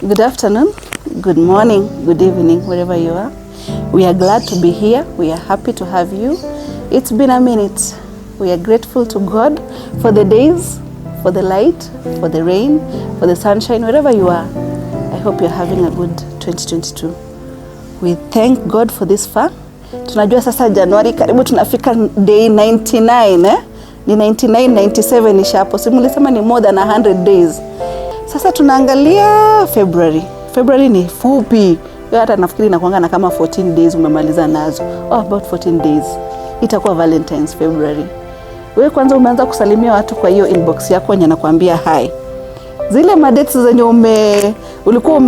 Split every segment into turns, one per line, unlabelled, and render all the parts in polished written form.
Good afternoon, good morning, good evening, wherever you are. We are glad to be here. We are happy to have you. It's been a minute. We are grateful to God for the days, for the light, for the rain, for the sunshine, wherever you are. I hope you're having a good 2022. We thank God for this far. Tunajua sasa Januari karibu tunafika day 99 Ni 99, 97 isha hapo. Simulisema ni more than 100 days. Sasa tunaangalia February. February ni fupi. Hata nafikiri inakuanga na kama 14 days umemaliza nazo. About 14 days. Itakuwa Valentine's February. Wewe kwanza umeanza kusalimia watu kwa hiyo inbox yako wenye nakwambia hi. Zile dates zenye ulikuwa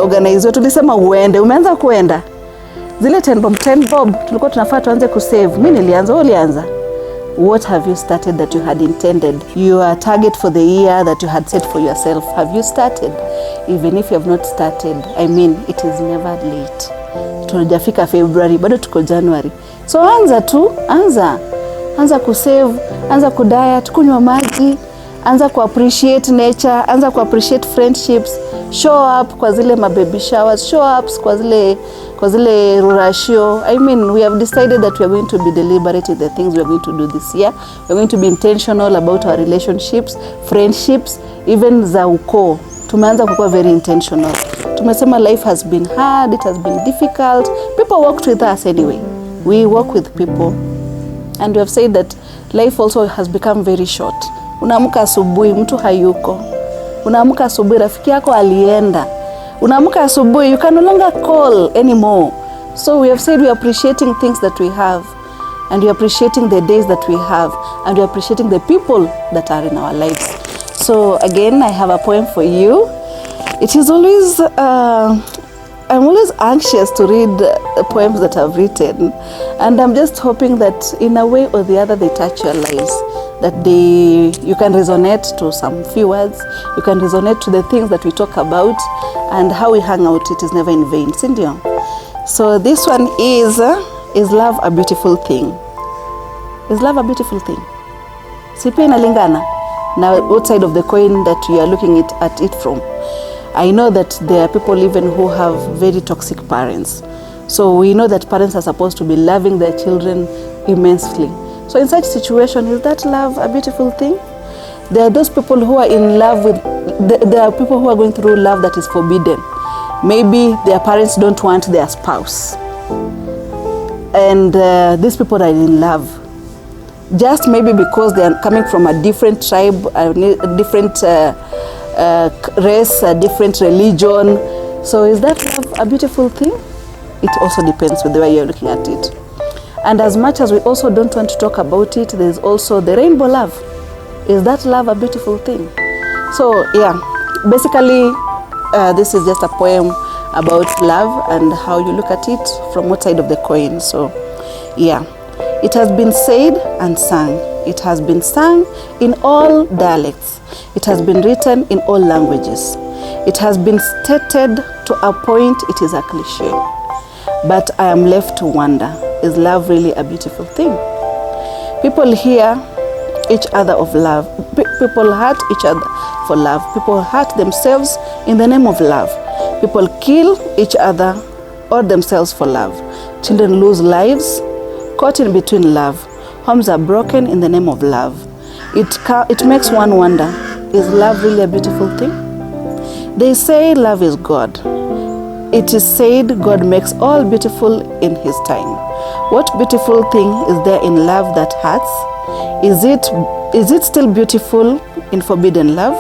organize tulisema uende, umeanza kuenda. Zile 10 bob tulikuwa tunafaa tuanze kusave. Mimi nilianza, wewe ulianza. What have you started that you had intended? Your target for the year that you had set for yourself. Have you started? Even if you have not started, I mean, it is never late. Tunajafika February, bado tuko January. So anza tu, anza kusave, anza kudiet, kunywa maji, anza appreciate nature, anza appreciate friendships, show up kwa zile baby showers, show up kwa zile rurashio. I mean, we have decided that we are going to be deliberate in the things we are going to do this year. We are going to be intentional about our relationships, friendships, even za ukoo. Tumeanza kuwa very intentional. Tumesema life has been hard, it has been difficult. People walked with us anyway. We walk with people. And we have said that life also has become very short. Unaamka asubuhi mtu hayuko. Unaamka asubuhi rafiki yako alienda. Unaamka asubuhi you can no longer call anymore. So we have said we are appreciating things that we have, and we are appreciating the days that we have, and we are appreciating the people that are in our lives. So again, I have a poem for you. It is always I'm always anxious to read the poems that I've written, and I'm just hoping that in a way or the other they touch your lives, that you can resonate to some few words, you can resonate to the things that we talk about, and how we hang out, it is never in vain. Sindio? So this one is love a beautiful thing? Is love a beautiful thing? Sipi inalingana na what side of the coin that you are looking at it from. I know that there are people even who have very toxic parents. So we know that parents are supposed to be loving their children immensely. So in such situation, is that love a beautiful thing? There are those people who are in love with, there are people who are going through love that is forbidden. Maybe their parents don't want their spouse. And these people are in love. Just maybe because they are coming from a different tribe, a different race, a different religion. So is that love a beautiful thing? It also depends with the way you're looking at it. And as much as we also don't want to talk about it, there's also the rainbow love. Is that love a beautiful thing? So yeah, basically this is just a poem about love and how you look at it from what side of the coin. So yeah, it has been said and sung. It has been sung in all dialects. It has been written in all languages. It has been stated to a point it is a cliche. But I am left to wonder, is love really a beautiful thing? People hear each other of love. People hurt each other for love. People hurt themselves in the name of love. People kill each other or themselves for love. Children lose lives caught in between love. Homes are broken in the name of love. It makes one wonder, is love really a beautiful thing? They say love is God. It is said God makes all beautiful in His time. What beautiful thing is there in love that hurts? Is it still beautiful in forbidden love?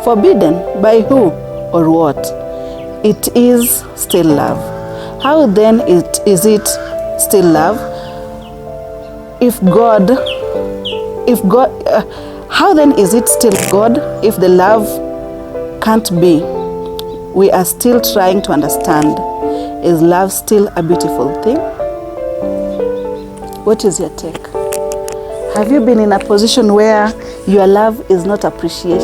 Forbidden by who or what? It is still love. How then is it still love? How then is it still God if the love can't be? We are still trying to understand. Is love still a beautiful thing? What is your take? Have you been in a position where your love is not appreciated?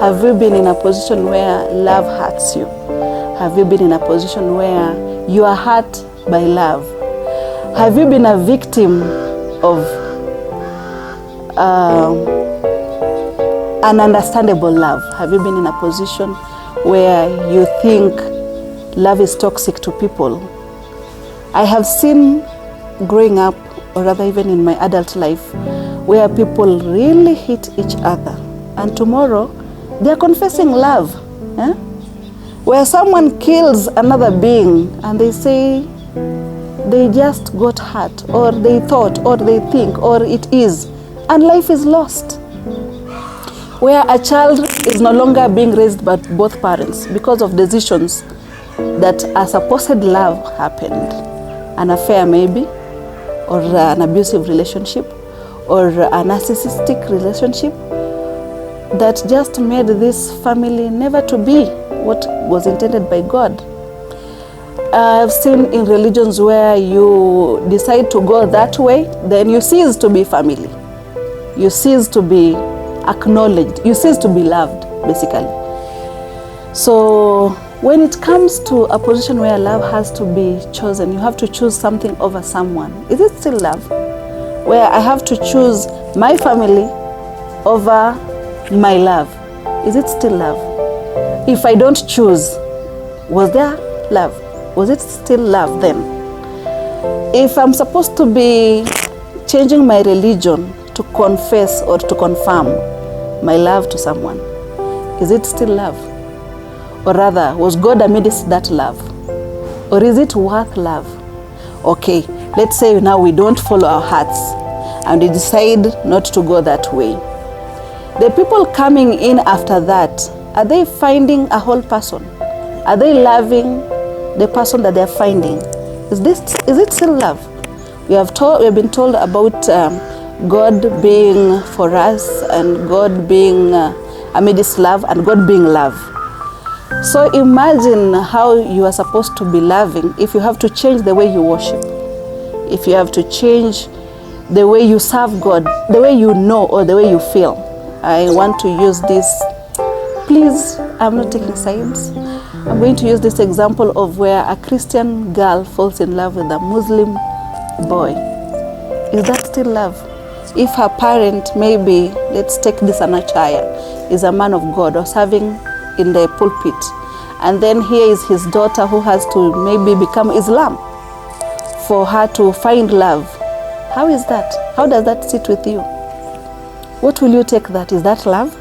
Have you been in a position where love hurts you? Have you been in a position where you are hurt by love? Have you been a victim of an understandable love? Have you been in a position where you think love is toxic to people? I have seen growing up, or rather even in my adult life, where people really hate each other, and tomorrow they are confessing love. Where someone kills another being and they say they just got hurt, or they thought, or they think, or it is, and life is lost. Where a child is no longer being raised by both parents because of decisions that a supposed love happened. An affair maybe, or an abusive relationship, or a narcissistic relationship that just made this family never to be what was intended by God. I've seen in religions where you decide to go that way, then you cease to be family. You cease to be acknowledged. You cease to be loved, basically. So when it comes to a position where love has to be chosen, you have to choose something over someone. Is it still love? Where I have to choose my family over my love. Is it still love? If I don't choose, was there love? Was it still love then? If I'm supposed to be changing my religion to confess or to confirm my love to someone, is it still love? Or rather, was God amidst that love? Or is it worth love? Okay, let's say now we don't follow our hearts and we decide not to go that way. The people coming in after that, are they finding a whole person? Are they loving the person that they're finding? Is it still love? We have been told about God being for us, and God being amidst love, and God being love. So imagine how you are supposed to be loving if you have to change the way you worship, if you have to change the way you serve God, the way you know or the way you feel. I want to use this. Please, I'm not taking sides. I'm going to use this example of where a Christian girl falls in love with a Muslim boy. Is that still love? If her parent, maybe, let's take this Anachaya, is a man of God or serving in the pulpit, and then here is his daughter who has to maybe become Islam for her to find love. How is that? How does that sit with you? What will you take that? Is that love?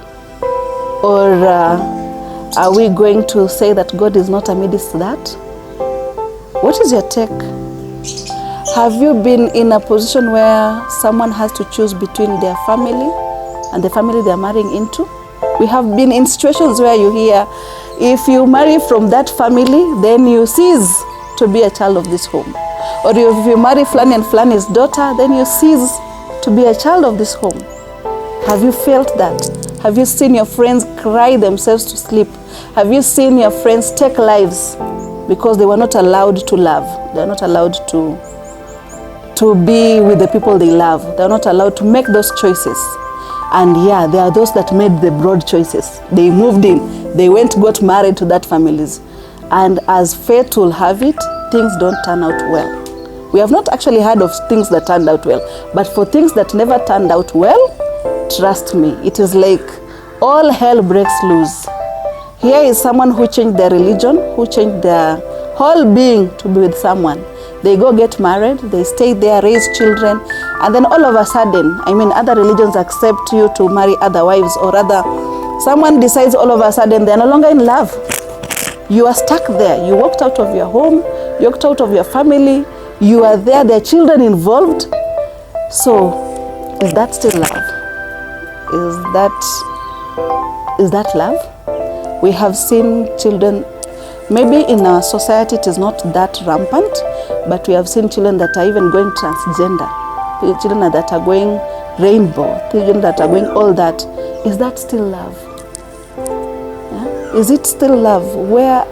Or are we going to say that God is not amidst that? What is your take? Have you been in a position where someone has to choose between their family and the family they are marrying into? We have been in situations where you hear, if you marry from that family, then you cease to be a child of this home. Or if you marry Flani and Flani's daughter, then you cease to be a child of this home. Have you felt that? Have you seen your friends cry themselves to sleep? Have you seen your friends take lives because they were not allowed to love? They are not allowed to be with the people they love. They are not allowed to make those choices. And yeah, there are those that made the broad choices. They moved in, they went, got married to that families. And as fate will have it, things don't turn out well. We have not actually heard of things that turned out well, but for things that never turned out well, trust me, it is like all hell breaks loose. Here is someone who changed their religion, who changed their whole being to be with someone. They go get married, they stay there, raise children, and then all of a sudden, other religions accept you to marry other wives, or rather, someone decides all of a sudden they're no longer in love. You are stuck there. You walked out of your home, you walked out of your family, you are there, there are children involved. So, is that still love? Is that love? We have seen children, maybe in our society it is not that rampant, but we have seen children that are even going transgender, children that are going rainbow, children that are going all that. Is that still love? Yeah? Is it still love? Where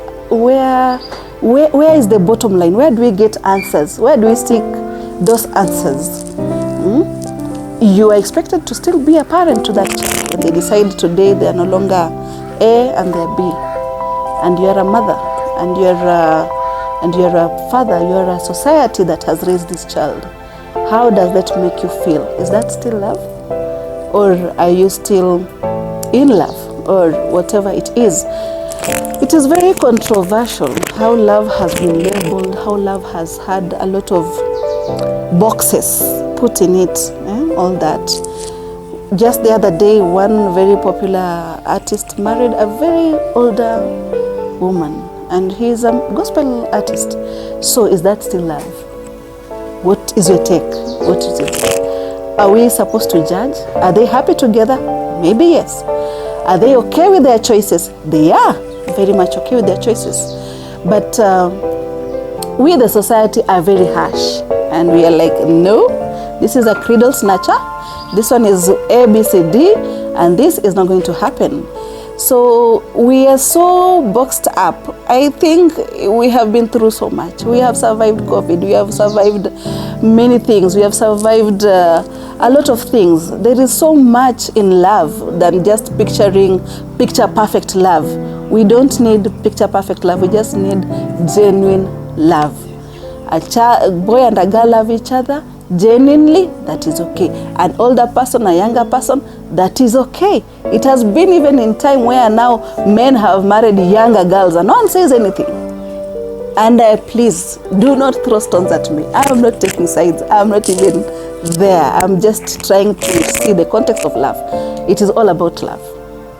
is the bottom line? Where do we get answers? Where do we seek those answers? You are expected to still be a parent to that child, and they decide today they are no longer A and they're B, and you're a mother, and you're a father, you're a society that has raised this child. How does that make you feel? Is that still love? Or are you still, in love, or whatever it is. It is very controversial how love has been labeled, how love has had a lot of boxes put in it, all that. Just the other day, one very popular artist married a very older woman, and he's a gospel artist. So is that still love? What is your take? What is it? Are we supposed to judge? Are they happy together? Maybe yes. Are they okay with their choices? They are very much okay with their choices. But we, the society, are very harsh. And we are like, no, this is a cradle snatcher. This one is A, B, C, D, and this is not going to happen. So we are so boxed up. I think we have been through so much. We have survived COVID. We have survived many things. We have survived a lot of things. There is so much in love than just picture perfect love. We don't need picture perfect love. We just need genuine love. A boy and a girl love each other genuinely, that is okay. An older person, a younger person, that is okay. It has been even in time where now men have married younger girls and no one says anything. And please, do not throw stones at me. I am not taking sides. I am not even there. I'm just trying to see the context of love. It is all about love.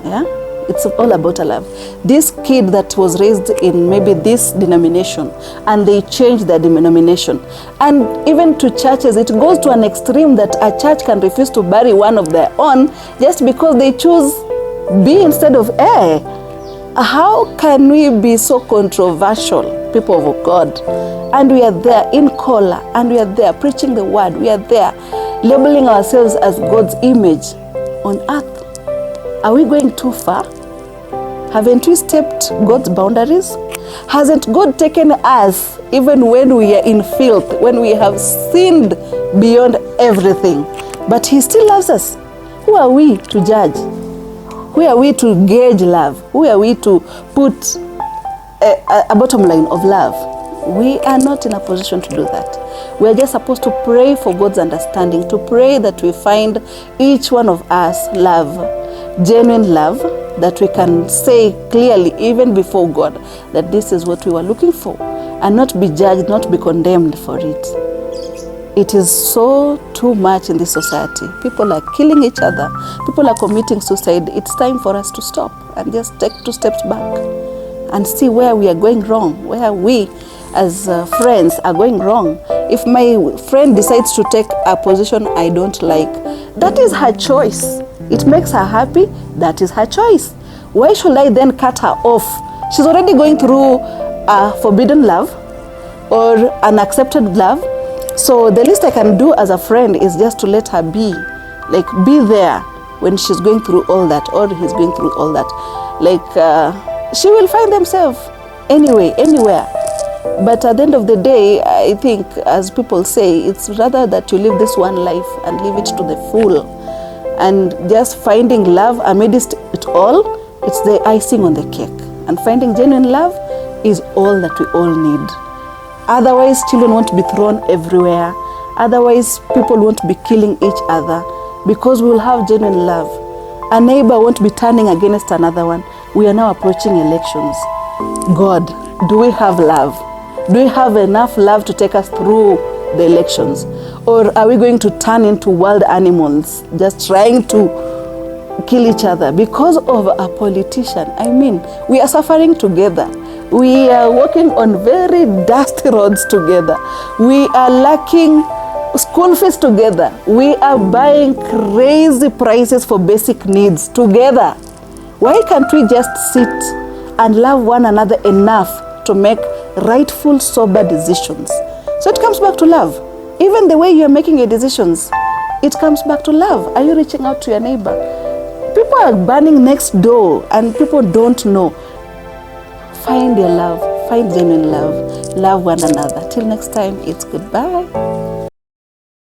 Yeah? It's all about love. This kid that was raised in maybe this denomination, and they changed their denomination. And even to churches, it goes to an extreme that a church can refuse to bury one of their own just because they choose B instead of A. How can we be so controversial, people of God? And we are there in color, and we are there preaching the word. We are there labeling ourselves as God's image on earth. Are we going too far? Haven't we stepped God's boundaries? Hasn't God taken us even when we are in filth, when we have sinned beyond everything? But He still loves us. Who are we to judge? Who are we to gauge love? Who are we to put a bottom line of love? We are not in a position to do that. We are just supposed to pray for God's understanding, to pray that we find each one of us love, genuine love, that we can say clearly even before God that this is what we were looking for, and not be judged, not be condemned for it. It is so too much in this society. People are killing each other. People are committing suicide. It's time for us to stop and just take 2 steps back and see where we are going wrong, where we as friends are going wrong. If my friend decides to take a position I don't like, that is her choice. It makes her happy, that is her choice. Why should I then cut her off? She's already going through a forbidden love or an accepted love. So the least I can do as a friend is just to let her be there when she's going through all that, or he's going through all that. She will find themselves anyway, anywhere. But at the end of the day, I think, as people say, it's rather that you live this one life and live it to the full. And just finding love amidst it all, it's the icing on the cake. And finding genuine love is all that we all need. Otherwise, children won't be thrown everywhere. Otherwise, people won't be killing each other, because we will have genuine love. A neighbor won't be turning against another one. We are now approaching elections. God, do we have love? Do we have enough love to take us through the elections? Or are we going to turn into wild animals, just trying to kill each other because of a politician? I mean, we are suffering together. We are walking on very dusty roads together. We are lacking school fees together. We are buying crazy prices for basic needs together. Why can't we just sit and love one another enough to make rightful, sober decisions? So it comes back to love. Even the way you're making your decisions, it comes back to love. Are you reaching out to your neighbor? People are burning next door and people don't know. Find your love. Find genuine love. Love one another. Till next time, it's goodbye.